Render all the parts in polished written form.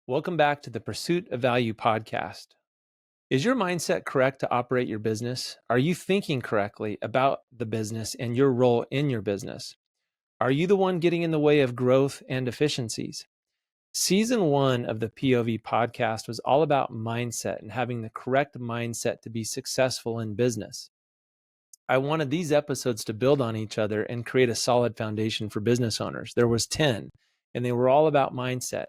Welcome back to the Pursuit of Value podcast. Is your mindset correct to operate your business? Are you thinking correctly about the business and your role in your business? Are you the one getting in the way of growth and efficiencies? Season 1 of the POV podcast was all about mindset and having the correct mindset to be successful in business. I wanted these episodes to build on each other and create a solid foundation for business owners. There was 10, and they were all about mindset.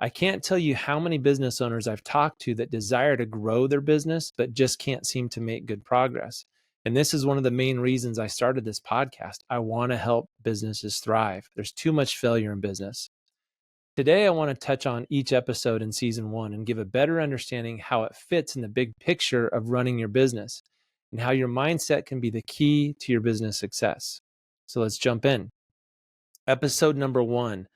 I can't tell you how many business owners I've talked to that desire to grow their business, but just can't seem to make good progress. And this is one of the main reasons I started this podcast. I want to help businesses thrive. There's too much failure in business. Today, I want to touch on each episode in season 1 and give a better understanding how it fits in the big picture of running your business and how your mindset can be the key to your business success. So let's jump in. Episode number 1.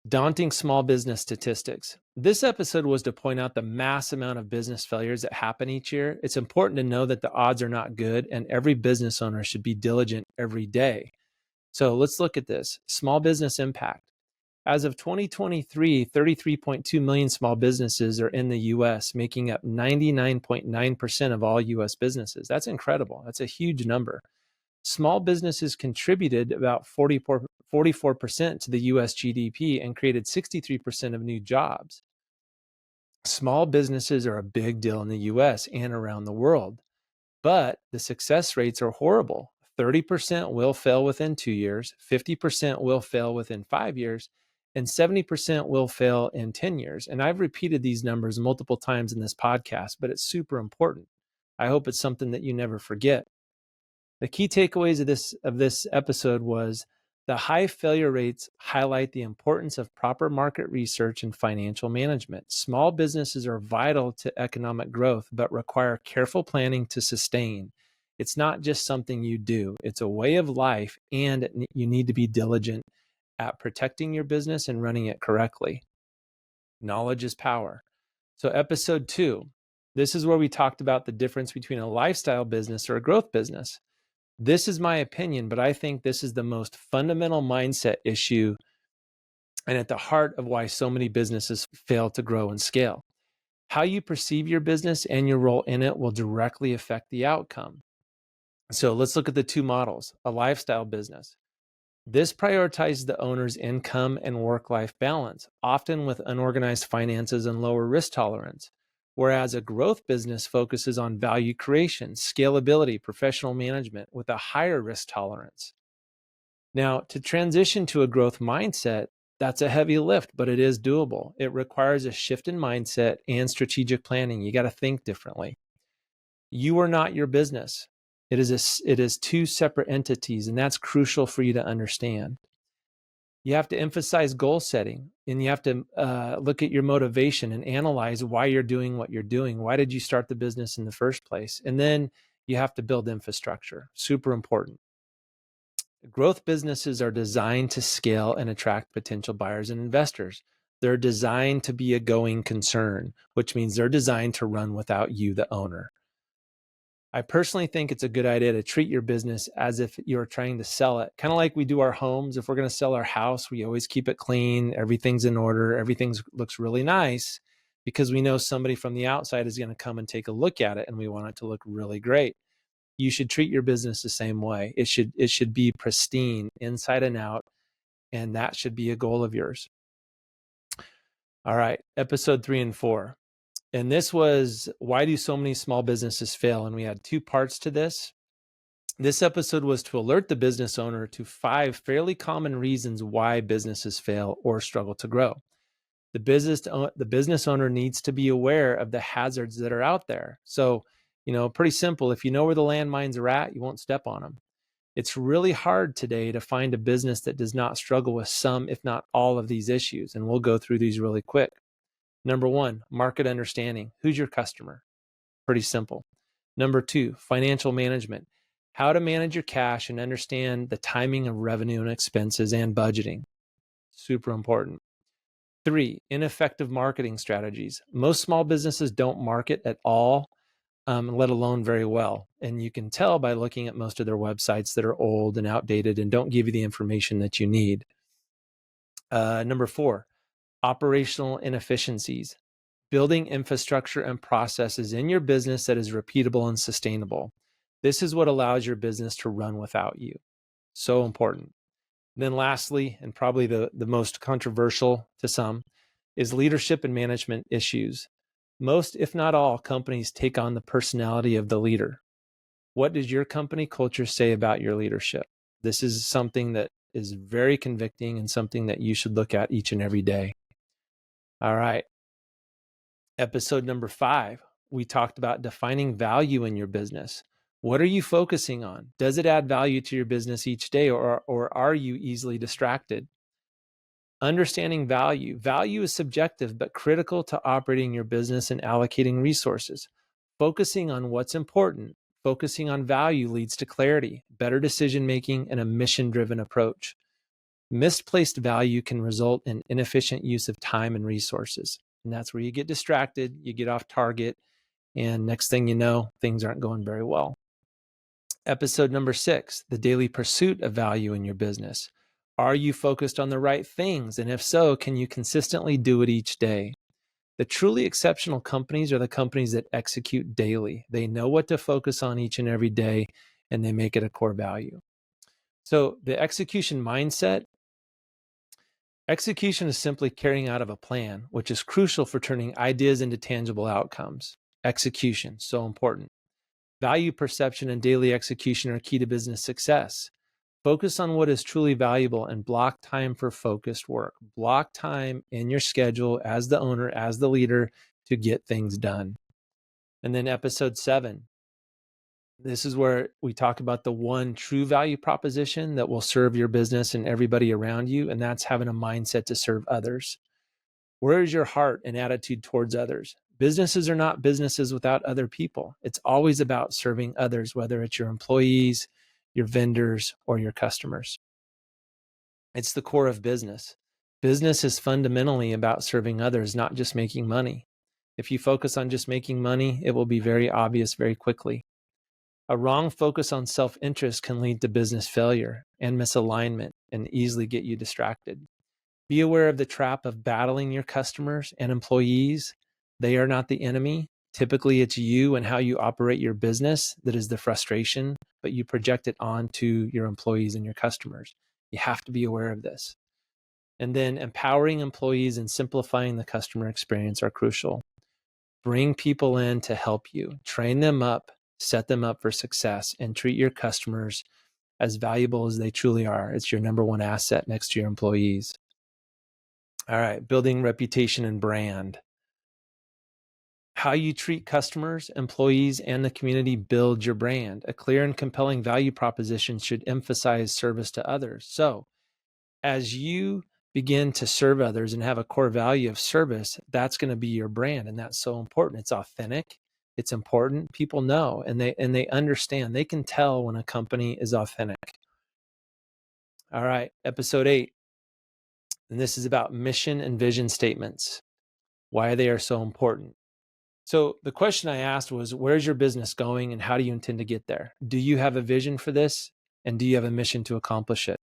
Daunting small business statistics. This episode was to point out the mass amount of business failures that happen each year. It's important to know that the odds are not good, and every business owner should be diligent every day. So let's look at this. Small business impact. As of 2023, 33.2 million small businesses are in the US, making up 99.9% of all US businesses. That's incredible. That's a huge number. Small businesses contributed about 44% to the US GDP and created 63% of new jobs. Small businesses are a big deal in the US and around the world, but the success rates are horrible. 30% will fail within 2 years, 50% will fail within 5 years, and 70% will fail in 10 years. And I've repeated these numbers multiple times in this podcast, but it's super important. I hope it's something that you never forget. The key takeaways of this episode was the high failure rates highlight the importance of proper market research and financial management. Small businesses are vital to economic growth, but require careful planning to sustain. It's not just something you do, it's a way of life, and you need to be diligent at protecting your business and running it correctly. Knowledge is power. So, episode 2, this is where we talked about the difference between a lifestyle business or a growth business. This is my opinion, but I think this is the most fundamental mindset issue and at the heart of why so many businesses fail to grow and scale. How you perceive your business and your role in it will directly affect the outcome. So let's look at the two models. A lifestyle business. This prioritizes the owner's income and work-life balance, often with unorganized finances and lower risk tolerance. Whereas a growth business focuses on value creation, scalability, professional management with a higher risk tolerance. Now, to transition to a growth mindset, that's a heavy lift, but it is doable. It requires a shift in mindset and strategic planning. You got to think differently. You are not your business. It is two separate entities, and that's crucial for you to understand. You have to emphasize goal setting, and you have to look at your motivation and analyze why you're doing what you're doing. Why did you start the business in the first place? And then you have to build infrastructure. Super important. Growth businesses are designed to scale and attract potential buyers and investors. They're designed to be a going concern, which means they're designed to run without you, the owner. I personally think it's a good idea to treat your business as if you're trying to sell it. Kind of like we do our homes. If we're going to sell our house, we always keep it clean. Everything's in order. Everything looks really nice because we know somebody from the outside is going to come and take a look at it, and we want it to look really great. You should treat your business the same way. It should be pristine inside and out, and that should be a goal of yours. All right, episode 3 and 4. And this was, why do so many small businesses fail? And we had 2 parts to this. This episode was to alert the business owner to 5 fairly common reasons why businesses fail or struggle to grow. The business owner needs to be aware of the hazards that are out there. So, pretty simple. If you know where the landmines are at, you won't step on them. It's really hard today to find a business that does not struggle with some, if not all, of these issues. And we'll go through these really quick. Number 1, market understanding. Who's your customer? Pretty simple. Number 2, financial management. How to manage your cash and understand the timing of revenue and expenses and budgeting. Super important. 3, ineffective marketing strategies. Most small businesses don't market at all, let alone very well. And you can tell by looking at most of their websites that are old and outdated and don't give you the information that you need. Number 4, Operational inefficiencies, building infrastructure and processes in your business that is repeatable and sustainable. This is what allows your business to run without you. So important. And then lastly, and probably the most controversial to some, is leadership and management issues. Most, if not all, companies take on the personality of the leader. What does your company culture say about your leadership? This is something that is very convicting and something that you should look at each and every day. All right. Episode number 5, we talked about defining value in your business. What are you focusing on? Does it add value to your business each day, or are you easily distracted? Understanding value. Value is subjective but critical to operating your business and allocating resources. Focusing on what's important, focusing on value leads to clarity, better decision making, and a mission-driven approach. Misplaced value can result in inefficient use of time and resources. And that's where you get distracted, you get off target, and next thing you know, things aren't going very well. Episode number 6, the daily pursuit of value in your business. Are you focused on the right things? And if so, can you consistently do it each day? The truly exceptional companies are the companies that execute daily. They know what to focus on each and every day, and they make it a core value. So the execution mindset. Execution is simply carrying out of a plan, which is crucial for turning ideas into tangible outcomes. Execution, so important. Value perception and daily execution are key to business success. Focus on what is truly valuable and block time for focused work. Block time in your schedule as the owner, as the leader, to get things done. And then episode 7. This is where we talk about the one true value proposition that will serve your business and everybody around you, and that's having a mindset to serve others. Where is your heart and attitude towards others? Businesses are not businesses without other people. It's always about serving others, whether it's your employees, your vendors, or your customers. It's the core of business. Business is fundamentally about serving others, not just making money. If you focus on just making money, it will be very obvious very quickly. A wrong focus on self-interest can lead to business failure and misalignment and easily get you distracted. Be aware of the trap of battling your customers and employees. They are not the enemy. Typically, it's you and how you operate your business that is the frustration, but you project it onto your employees and your customers. You have to be aware of this. And then empowering employees and simplifying the customer experience are crucial. Bring people in to help you, train them up, set them up for success, and treat your customers as valuable as they truly are. It's your number one asset next to your employees. All right, building reputation and brand. How you treat customers, employees, and the community builds your brand. A clear and compelling value proposition should emphasize service to others. So, as you begin to serve others and have a core value of service, that's going to be your brand, and that's so important. It's authentic. It's important. People know, and they understand. They can tell when a company is authentic. All right, episode 8. And this is about mission and vision statements, why they are so important. So the question I asked was, where's your business going and how do you intend to get there? Do you have a vision for this? And do you have a mission to accomplish it?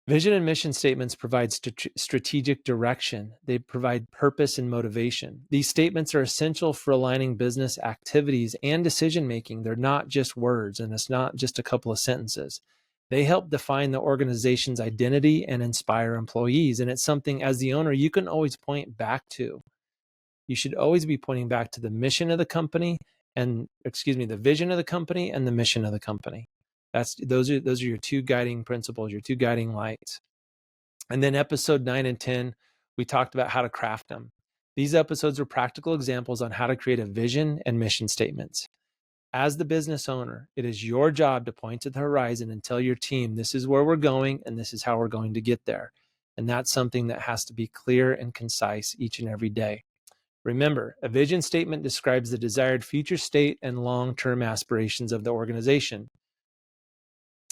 Vision and mission statements provide strategic direction. They provide purpose and motivation. These statements are essential for aligning business activities and decision-making. They're not just words, and it's not just a couple of sentences. They help define the organization's identity and inspire employees. And it's something, as the owner, you can always point back to. You should always be pointing back to the mission of the company the vision of the company and the mission of the company. Those are your two guiding principles, your two guiding lights. And then episode 9 and 10, we talked about how to craft them. These episodes are practical examples on how to create a vision and mission statements. As the business owner, it is your job to point to the horizon and tell your team, this is where we're going and this is how we're going to get there. And that's something that has to be clear and concise each and every day. Remember, a vision statement describes the desired future state and long-term aspirations of the organization.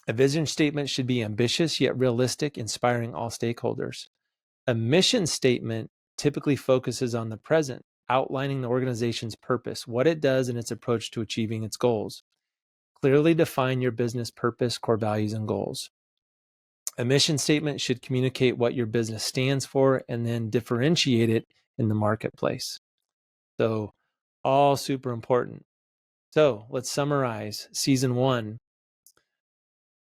A vision statement should be ambitious yet realistic, inspiring all stakeholders. A mission statement typically focuses on the present, outlining the organization's purpose, what it does, and its approach to achieving its goals. Clearly define your business purpose, core values, and goals. A mission statement should communicate what your business stands for and then differentiate it in the marketplace. So, all super important. So, let's summarize season 1.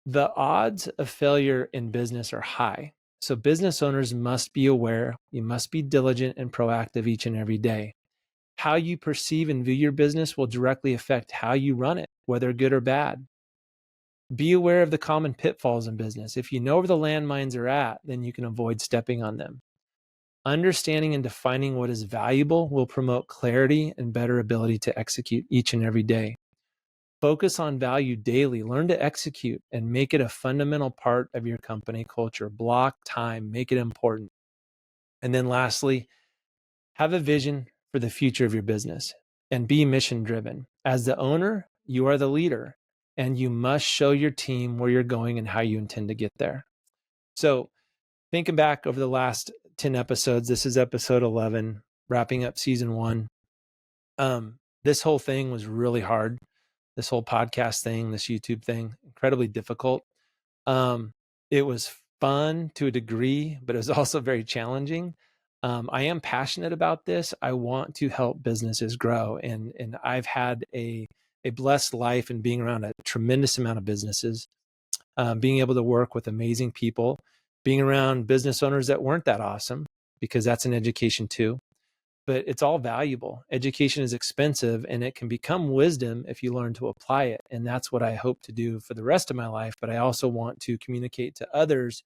The odds of failure in business are high. So, business owners must be aware. You must be diligent and proactive each and every day. How you perceive and view your business will directly affect how you run it, whether good or bad. Be aware of the common pitfalls in business. If you know where the landmines are at, then you can avoid stepping on them. Understanding and defining what is valuable will promote clarity and better ability to execute each and every day. Focus on value daily. Learn to execute and make it a fundamental part of your company culture. Block time, make it important. And then lastly, have a vision for the future of your business and be mission driven. As the owner, you are the leader and you must show your team where you're going and how you intend to get there. So, thinking back over the last 10 episodes, this is episode 11, wrapping up season 1. This whole thing was really hard. This whole podcast thing, this YouTube thing, incredibly difficult. It was fun to a degree, but it was also very challenging. I am passionate about this. I want to help businesses grow, and I've had a blessed life in being around a tremendous amount of businesses, being able to work with amazing people, being around business owners that weren't that awesome, because that's an education too. But it's all valuable. Education is expensive and it can become wisdom if you learn to apply it. And that's what I hope to do for the rest of my life. But I also want to communicate to others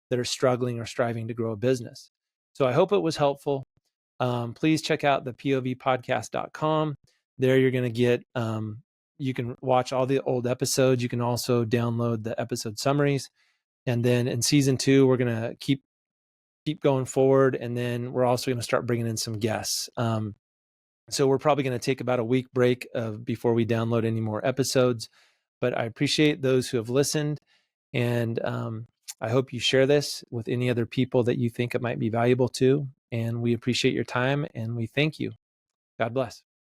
that are struggling or striving to grow a business. So I hope it was helpful. Please check out the POVpodcast.com. There you're going to get, you can watch all the old episodes. You can also download the episode summaries. And then in season 2, we're going to keep going forward. And then we're also going to start bringing in some guests. So we're probably going to take about a week break before we download any more episodes. But I appreciate those who have listened. And I hope you share this with any other people that you think it might be valuable to. And we appreciate your time and we thank you. God bless.